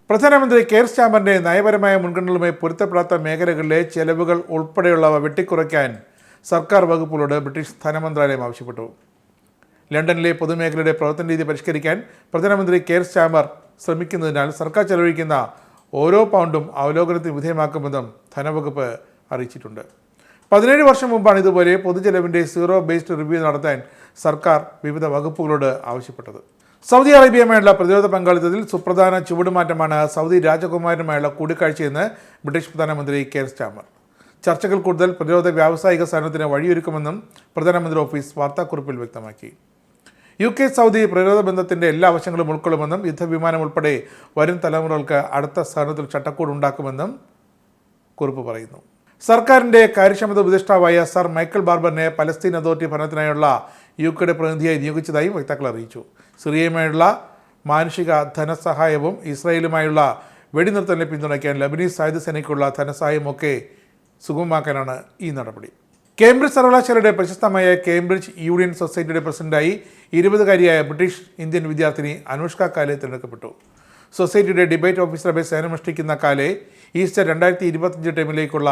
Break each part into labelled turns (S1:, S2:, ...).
S1: പ്രധാനമന്ത്രി കെയർ സ്റ്റാമറിന്റെ നയപരമായ മുൻഗണനകളുമായി പൊരുത്തപ്പെടാത്ത മേഖലകളിലെ ചെലവുകൾ ഉൾപ്പെടെയുള്ളവ വെട്ടിക്കുറയ്ക്കാൻ സർക്കാർ വകുപ്പുകളോട് ബ്രിട്ടീഷ് ധനമന്ത്രാലയം ആവശ്യപ്പെട്ടു. ലണ്ടനിലെ പൊതുമേഖലയുടെ പ്രവർത്തന രീതി പരിഷ്കരിക്കാൻ പ്രധാനമന്ത്രി കെയർ സ്റ്റാമർ ശ്രമിക്കുന്നതിനാൽ സർക്കാർ ചെലവഴിക്കുന്ന ഓരോ പൗണ്ടും അവലോകനത്തിന് വിധേയമാക്കുമെന്നും ധനവകുപ്പ് അറിയിച്ചിട്ടുണ്ട്. 17 വർഷം മുമ്പാണ് ഇതുപോലെ പൊതുചെലവിൻ്റെ സീറോ ബേസ്ഡ് റിവ്യൂ നടത്താൻ സർക്കാർ വിവിധ വകുപ്പുകളോട് ആവശ്യപ്പെട്ടത്. സൗദി അറേബ്യയുമായുള്ള പ്രതിരോധ പങ്കാളിത്തത്തിൽ സുപ്രധാന ചുവടുമാറ്റമാണ് സൗദി രാജകുമാരനുമായുള്ള കൂടിക്കാഴ്ചയെന്ന് ബ്രിട്ടീഷ് പ്രധാനമന്ത്രി കെയർ സ്റ്റാമർ. ചർച്ചകൾ കൂടുതൽ പ്രതിരോധ വ്യാവസായിക സഹകരണത്തിന് വഴിയൊരുക്കുമെന്നും പ്രധാനമന്ത്രി ഓഫീസ് വാർത്താക്കുറിപ്പിൽ വ്യക്തമാക്കി. UK സൗദി പ്രതിരോധ ബന്ധത്തിൻ്റെ എല്ലാ വശങ്ങളും ഉൾക്കൊള്ളുമെന്നും യുദ്ധവിമാനം ഉൾപ്പെടെ വരും തലമുറകൾക്ക് അടുത്ത സഹകരണത്തിൽ ചട്ടക്കൂട് ഉണ്ടാക്കുമെന്നും കുറിപ്പ് പറയുന്നു. സർക്കാരിൻ്റെ കാര്യക്ഷമത ഉപദേഷ്ടാവായ സർ മൈക്കൽ ബാർബറിനെ പലസ്തീൻ അതോറിറ്റി ഭരണത്തിനായുള്ള UKയുടെ പ്രതിനിധിയായി നിയോഗിച്ചതായും വക്താക്കൾ അറിയിച്ചു. സിറിയയുമായുള്ള മാനുഷിക ധനസഹായവും ഇസ്രായേലുമായുള്ള വെടിനിർത്തലിനെ പിന്തുണയ്ക്കാൻ ലബനീസ് സായുധ സേനയ്ക്കുള്ള ധനസഹായമൊക്കെ സുഗമമാക്കാനാണ് ഈ നടപടി. കേംബ്രിഡ്ജ് സർവകലാശാലയുടെ പ്രശസ്തമായ കേംബ്രിഡ്ജ് യൂണിയൻ സൊസൈറ്റിയുടെ പ്രസിഡന്റായി 20-കാരിയായ ബ്രിട്ടീഷ് ഇന്ത്യൻ വിദ്യാർത്ഥിനി അനുഷ്ക കാലെ തിരഞ്ഞെടുക്കപ്പെട്ടു. സൊസൈറ്റിയുടെ ഡിബേറ്റ് ഓഫീസറായി സേവനമനുഷ്ഠിക്കുന്ന കാലെ ഈസ്റ്റർ 2025 ടൈമിലേക്കുള്ള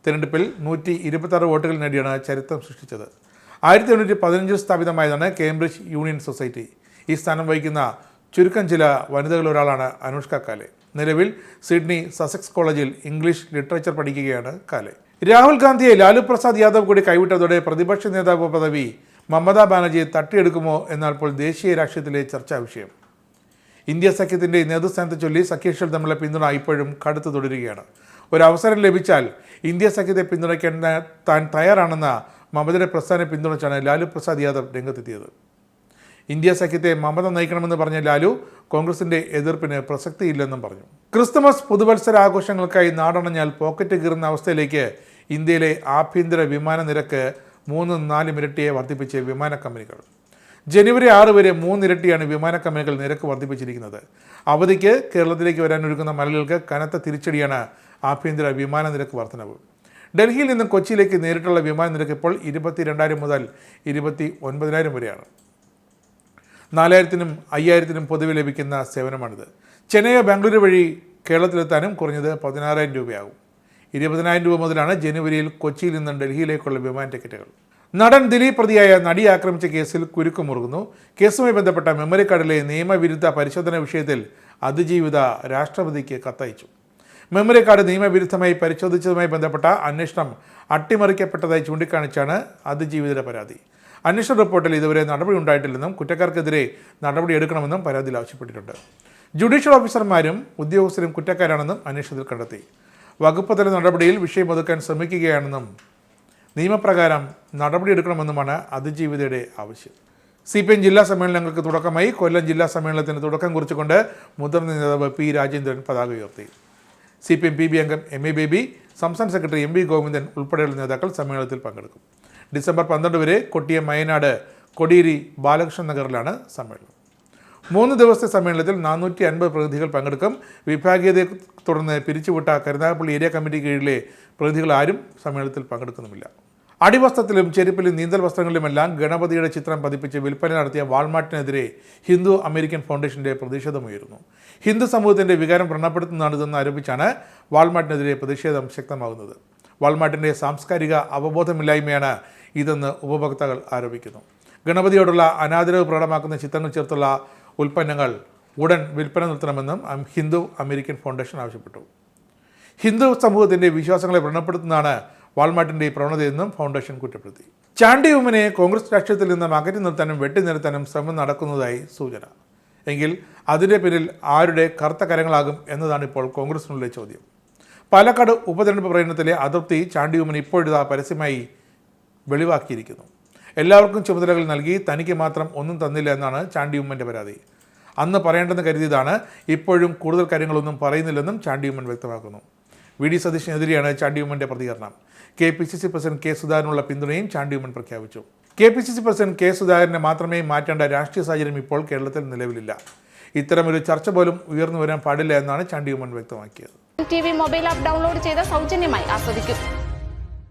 S1: തിരഞ്ഞെടുപ്പിൽ 126 വോട്ടുകൾ നേടിയാണ് ചരിത്രം സൃഷ്ടിച്ചത്. 1815 സ്ഥാപിതമായതാണ് കേംബ്രിഡ്ജ് യൂണിയൻ സൊസൈറ്റി. ഈ സ്ഥാനം വഹിക്കുന്ന ചുരുക്കം ചില വനിതകളിൽ ഒരാളാണ് അനുഷ്ക കാലെ. നിലവിൽ സിഡ്നി സസെക്സ് കോളേജിൽ ഇംഗ്ലീഷ് ലിറ്ററേച്ചർ പഠിക്കുകയാണ് കാലെ. രാഹുൽ ഗാന്ധിയെ ലാലു പ്രസാദ് യാദവ് കൂടി കൈവിട്ടതോടെ പ്രതിപക്ഷ നേതാവ് പദവി മമതാ ബാനർജിയെ തട്ടിയെടുക്കുമോ എന്നാണിപ്പോൾ ദേശീയ രാഷ്ട്രീയത്തിലെ ചർച്ചാ വിഷയം. ഇന്ത്യ സഖ്യത്തിൻ്റെ നേതൃസ്ഥാനത്തെ ചൊല്ലി സഖ്യകക്ഷികൾ തമ്മിലുള്ള പിന്തുണ ഇപ്പോഴും കടുത്തു തുടരുകയാണ്. ഒരവസരം ലഭിച്ചാൽ ഇന്ത്യ സഖ്യത്തെ പിന്തുണയ്ക്കാൻ താൻ തയ്യാറാണെന്ന മമതയുടെ പ്രസ്ഥാനം പിന്തുണച്ചാണ് ലാലു പ്രസാദ് യാദവ് രംഗത്തെത്തിയത്. ഇന്ത്യ സഖ്യത്തെ മമത നയിക്കണമെന്ന് പറഞ്ഞ ലാലു കോൺഗ്രസിൻ്റെ എതിർപ്പിന് പ്രസക്തിയില്ലെന്നും പറഞ്ഞു. ക്രിസ്തുമസ് പുതുവത്സര ആഘോഷങ്ങൾക്കായി നാടണഞ്ഞാൽ പോക്കറ്റ് കീറുന്ന അവസ്ഥയിലേക്ക് ഇന്ത്യയിലെ ആഭ്യന്തര വിമാന നിരക്ക് 3-4 ഇരട്ടിയെ വർദ്ധിപ്പിച്ച് വിമാന കമ്പനികൾ. ജനുവരി 6 വരെ 3 ഇരട്ടിയാണ് വിമാന കമ്പനികൾ നിരക്ക് വർദ്ധിപ്പിച്ചിരിക്കുന്നത്. അവധിക്ക് കേരളത്തിലേക്ക് വരാനൊരുങ്ങുന്ന മലയാളികൾക്ക് കനത്ത തിരിച്ചടിയാണ് ആഭ്യന്തര വിമാന നിരക്ക് വർധനവ്. ഡൽഹിയിൽ നിന്നും കൊച്ചിയിലേക്ക് നേരിട്ടുള്ള വിമാന നിരക്ക് ഇപ്പോൾ 22,000 മുതൽ 29,000 വരെയാണ്. 4,000-നും 5,000-നും പൊതുവെ ലഭിക്കുന്ന സേവനമാണിത്. ചെന്നൈ ബാംഗ്ലൂർ വഴി കേരളത്തിലെത്താനും കുറഞ്ഞത് 16,000 രൂപയാകും. 20,000 രൂപ മുതലാണ് ജനുവരിയിൽ കൊച്ചിയിൽ നിന്നും ഡൽഹിയിലേക്കുള്ള വിമാന ടിക്കറ്റുകൾ. നടൻ ദിലീപ് പ്രതിയായ നടിയെ ആക്രമിച്ച കേസിൽ കുരുക്കുമുറുകുന്നു. കേസുമായി ബന്ധപ്പെട്ട മെമ്മറി കാർഡിലെ നിയമവിരുദ്ധ പരിശോധന വിഷയത്തിൽ അതിജീവിത രാഷ്ട്രപതിക്ക് കത്തയച്ചു. മെമ്മറി കാർഡ് നിയമവിരുദ്ധമായി പരിശോധിച്ചതുമായി ബന്ധപ്പെട്ട അന്വേഷണം അട്ടിമറിക്കപ്പെട്ടതായി ചൂണ്ടിക്കാണിച്ചാണ് അതിജീവിതയുടെ പരാതി. അന്വേഷണ റിപ്പോർട്ടിൽ ഇതുവരെ നടപടി ഉണ്ടായിട്ടില്ലെന്നും കുറ്റക്കാർക്കെതിരെ നടപടിയെടുക്കണമെന്നും പരാതിയിൽ ആവശ്യപ്പെട്ടിട്ടുണ്ട്. ജുഡീഷ്യൽ ഓഫീസർമാരും ഉദ്യോഗസ്ഥരും കുറ്റക്കാരാണെന്നും അന്വേഷണത്തിൽ കണ്ടെത്തി. വകുപ്പ് തല നടപടിയിൽ വിഷയം ഒതുക്കാൻ ശ്രമിക്കുകയാണെന്നും നിയമപ്രകാരം നടപടിയെടുക്കണമെന്നുമാണ് അതിജീവിതയുടെ ആവശ്യം. CPM ജില്ലാ സമ്മേളനങ്ങൾക്ക് തുടക്കമായി കൊല്ലം ജില്ലാ സമ്മേളനത്തിന് തുടക്കം കുറിച്ചുകൊണ്ട് മുതിർന്ന നേതാവ് P. രാജേന്ദ്രൻ പതാക ഉയർത്തി. CPM PB അംഗം MA ബേബി, സംസ്ഥാന സെക്രട്ടറി MV ഗോവിന്ദൻ ഉൾപ്പെടെയുള്ള നേതാക്കൾ സമ്മേളനത്തിൽ പങ്കെടുക്കും. ഡിസംബർ 12 വരെ കൊട്ടിയം, മയനാട്, കൊടിയേരി, ബാലകൃഷ്ണൻ നഗറിലാണ് സമ്മേളനം. 3 ദിവസത്തെ സമ്മേളനത്തിൽ 450 പ്രതിനിധികൾ പങ്കെടുക്കും. വിഭാഗീയതയെ തുടർന്ന് പിരിച്ചുവിട്ട കരുനാഗപ്പള്ളി ഏരിയ കമ്മിറ്റി കീഴിലെ പ്രതിനിധികൾ ആരും സമ്മേളനത്തിൽ പങ്കെടുക്കുന്നുമില്ല. അടിവസ്ത്രത്തിലും ചെരുപ്പിലും നീന്തൽ വസ്ത്രങ്ങളിലുമെല്ലാം ഗണപതിയുടെ ചിത്രം പതിപ്പിച്ച് വിൽപ്പന നടത്തിയ വാൾമാർട്ടിനെതിരെ ഹിന്ദു അമേരിക്കൻ ഫൗണ്ടേഷൻ്റെ പ്രതിഷേധമുയരുന്നു. ഹിന്ദു സമൂഹത്തിൻ്റെ വികാരം വ്രണപ്പെടുത്തുന്നതാണിതെന്ന് ആരോപിച്ചാണ് വാൾമാർട്ടിനെതിരെ പ്രതിഷേധം ശക്തമാകുന്നത്. വാൾമാർട്ടിൻ്റെ സാംസ്കാരിക അവബോധമില്ലായ്മയാണ് ഇതെന്ന് ഉപഭോക്താക്കൾ ആരോപിക്കുന്നു. ഗണപതിയോടുള്ള അനാദരവ് പ്രകടമാക്കുന്ന ചിത്രങ്ങൾ ചേർത്തുള്ള ഉൽപ്പന്നങ്ങൾ ഉടൻ വിൽപ്പന നിർത്തണമെന്നും ഹിന്ദു അമേരിക്കൻ ഫൗണ്ടേഷൻ ആവശ്യപ്പെട്ടു. ഹിന്ദു സമൂഹത്തിൻ്റെ വിശ്വാസങ്ങളെ വ്രണപ്പെടുത്തുന്നതാണ് വാൾമാർട്ടിൻ്റെ ഈ പ്രവണതയെന്നും ഫൗണ്ടേഷൻ കുറ്റപ്പെടുത്തി. ചാണ്ടി ഉമ്മനെ കോൺഗ്രസ് രാഷ്ട്രീയത്തിൽ നിന്ന് അകറ്റി നിർത്താനും വെട്ടിനിർത്താനും ശ്രമം നടക്കുന്നതായി സൂചന. എങ്കിൽ അതിൻ്റെ പിന്നിൽ ആരുടെ കറുത്ത കരങ്ങളാകും എന്നതാണ് ഇപ്പോൾ കോൺഗ്രസിനുള്ള ചോദ്യം. പാലക്കാട് ഉപതെരഞ്ഞെടുപ്പ് പ്രകടനത്തിലെ അതൃപ്തി ചാണ്ടി ഉമ്മൻ ഇപ്പോഴിതാ പരസ്യമായി വെളിവാക്കിയിരിക്കുന്നു. എല്ലാവർക്കും ചുമതലകൾ നൽകി തനിക്ക് മാത്രം ഒന്നും തന്നില്ല എന്നാണ് ചാണ്ടി ഉമ്മൻ്റെ പരാതി. അന്ന് പറയേണ്ടെന്ന് കരുതിയതാണ്, ഇപ്പോഴും കൂടുതൽ കാര്യങ്ങളൊന്നും പറയുന്നില്ലെന്നും ചാണ്ടി ഉമ്മൻ വ്യക്തമാക്കുന്നു. VD സതീഷിനെതിരെയാണ് ചാണ്ടി ഉമ്മൻ്റെ പ്രതികരണം. KPCC president K. സുധാകരനുള്ള പിന്തുണയും ചാണ്ടി ഉമ്മൻ പ്രഖ്യാപിച്ചു. KPCC president K. സുധാകരനെ മാത്രമേ മാറ്റേണ്ട രാഷ്ട്രീയ സാഹചര്യം ഇപ്പോൾ കേരളത്തിൽ നിലവിലില്ല. ഇത്തരമൊരു ചർച്ച പോലും ഉയർന്നു വരാൻ പാടില്ല എന്നാണ് ചാണ്ടി ഉമ്മൻ വ്യക്തമാക്കിയത്.
S2: TV മൊബൈൽ ആപ്പ് ഡൗൺലോഡ് ചെയ്ത് സൗജന്യമായി ആസ്വദിക്കും.